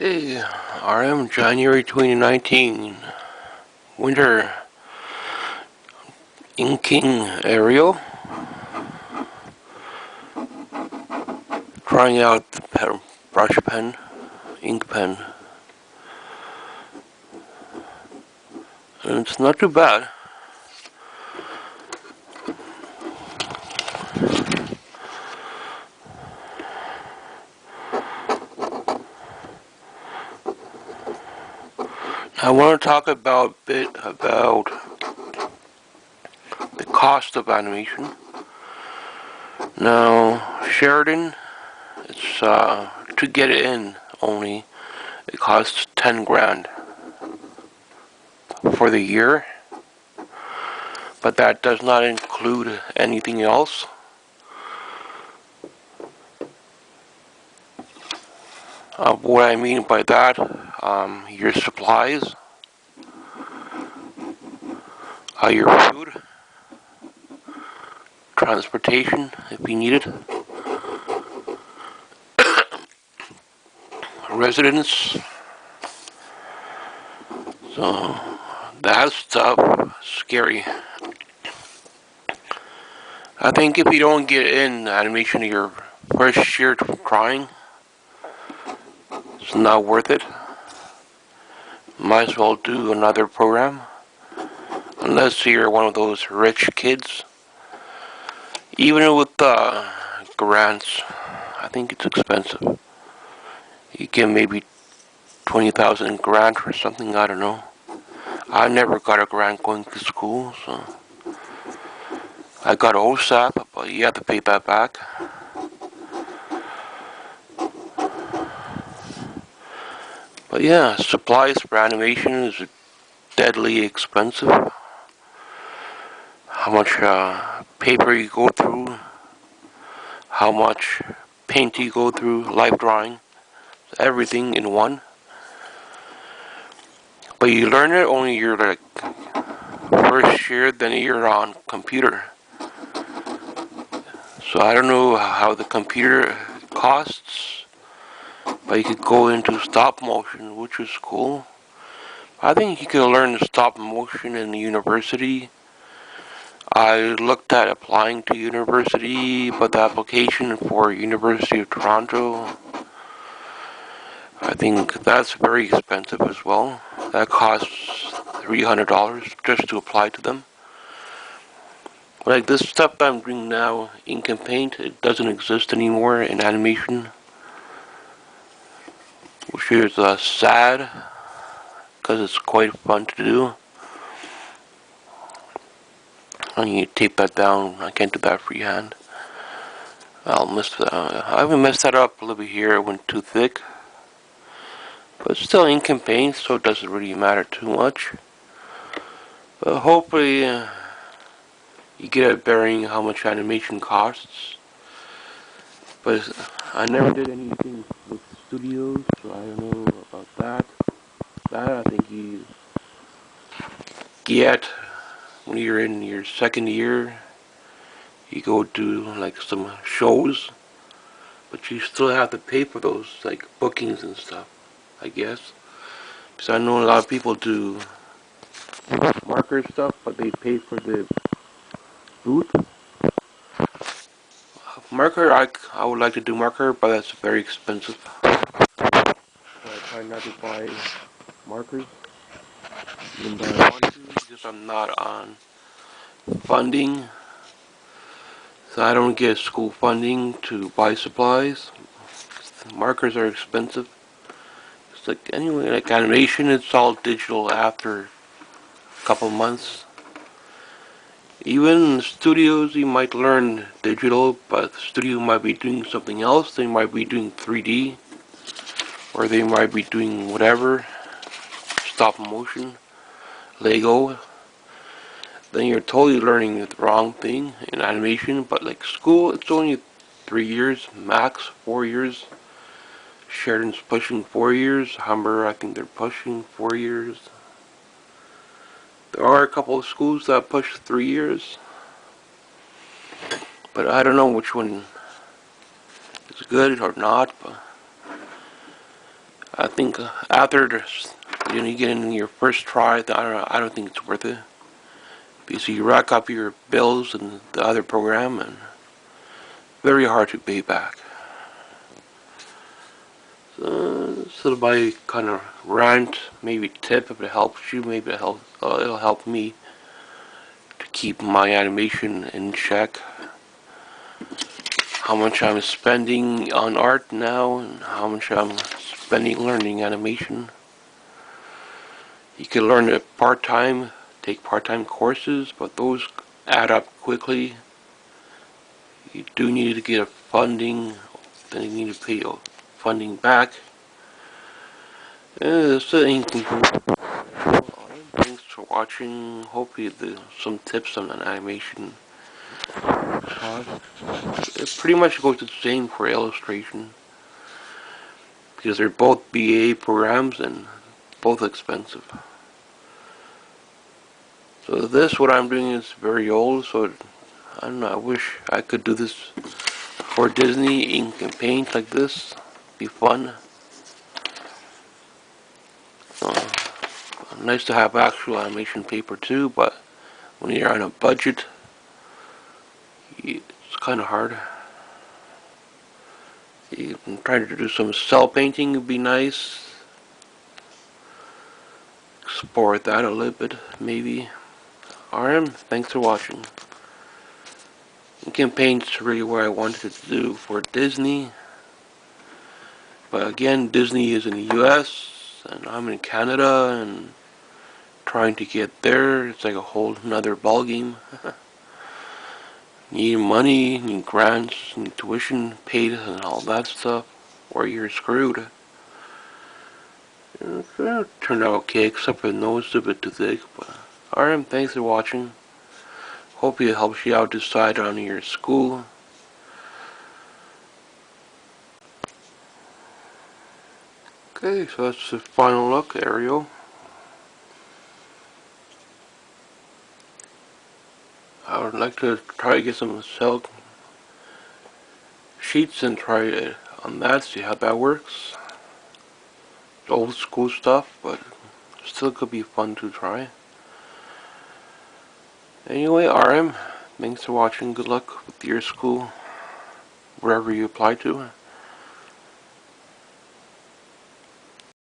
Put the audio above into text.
Okay, RM January 2019. Winter inking Ariel. Trying out the brush pen, ink pen. And it's not too bad. I want to talk about a bit about the cost of animation. Now, Sheridan, it's to get it in only. It costs 10 grand for the year, but that does not include anything else. What I mean by that, your supplies, your food, transportation if you need it, residence. So that stuff scary. I think if you don't get in animation your first year trying, it's not worth it. Might as well do another program. Unless you're one of those rich kids. Even with grants, I think it's expensive. You get maybe 20,000 grant or something, I don't know. I never got a grant going to school, so I got OSAP, but you have to pay that back. But yeah, supplies for animation is deadly expensive. How much paper you go through, how much paint you go through, life drawing, everything in one. But you learn it only your like first year, then you're on computer. So I don't know how the computer costs, but you could go into stop motion, which is cool. I think you could learn stop motion in the university. I looked at applying to university, but the application for University of Toronto, I think that's very expensive as well. That costs $300 just to apply to them. Like this stuff that I'm doing now, ink and paint, it doesn't exist anymore in animation, which is sad, because it's quite fun to do. I need to tape that down. I can't do that freehand. I haven't messed that up a little bit here. It went too thick. But it's still ink and paint, so it doesn't really matter too much. But hopefully you get a bearing how much animation costs. But I never did anything with studios, so I don't know about that. That I think you get when you're in your second year. You go do like some shows, but you still have to pay for those like bookings and stuff, I guess. Because I know a lot of people do marker stuff, but they pay for the booth. Marker, I would like to do marker, but that's very expensive. So I try not to buy markers, even though I want to, because I'm not on funding. So I don't get school funding to buy supplies. Markers are expensive. It's like, anyway, like animation, it's all digital after a couple months. Even in studios, you might learn digital, but the studio might be doing something else. They might be doing 3D, or they might be doing whatever, stop motion, Lego. Then you're totally learning the wrong thing in animation. But like school, it's only 3 years, max 4 years. Sheridan's pushing 4 years. Humber, I think they're pushing 4 years. There are a couple of schools that push 3 years. But I don't know which one is good or not. But I think after this, you get in your first try, I don't think it's worth it. Because you rack up your bills and the other program, and very hard to pay back. So my kind of rant, maybe tip, if it helps you, maybe it'll help me to keep my animation in check. How much I'm spending on art now, and how much I'm spending learning animation. You can learn it part-time, take part-time courses, but those add up quickly. You do need to get a funding, then you need to pay funding back. That's the in conclusion. Thanks for watching. Hopefully some tips on an animation. It pretty much goes the same for illustration, because they're both BA programs and both expensive. So what I'm doing is very old, so I don't know, I wish I could do this for Disney, ink and paint like this. Be fun. Nice to have actual animation paper too, but when you're on a budget, it's kind of hard. You can try to do some cell painting, would be nice. Explore that a little bit, maybe. Alright, thanks for watching. Ink paint's really what I wanted to do for Disney. But again, Disney is in the US, and I'm in Canada, and trying to get there, it's like a whole nother ballgame. Need money, need grants, need tuition paid, and all that stuff, or you're screwed. It turned out okay, except for the nose a bit too thick. But alright, thanks for watching. Hope it helps you out to decide on your school. Okay, so that's the final look, Ariel. I would like to try to get some silk sheets and try it on that, see how that works. Old school stuff, but still could be fun to try. Anyway, RM, thanks for watching. Good luck with your school, wherever you apply to.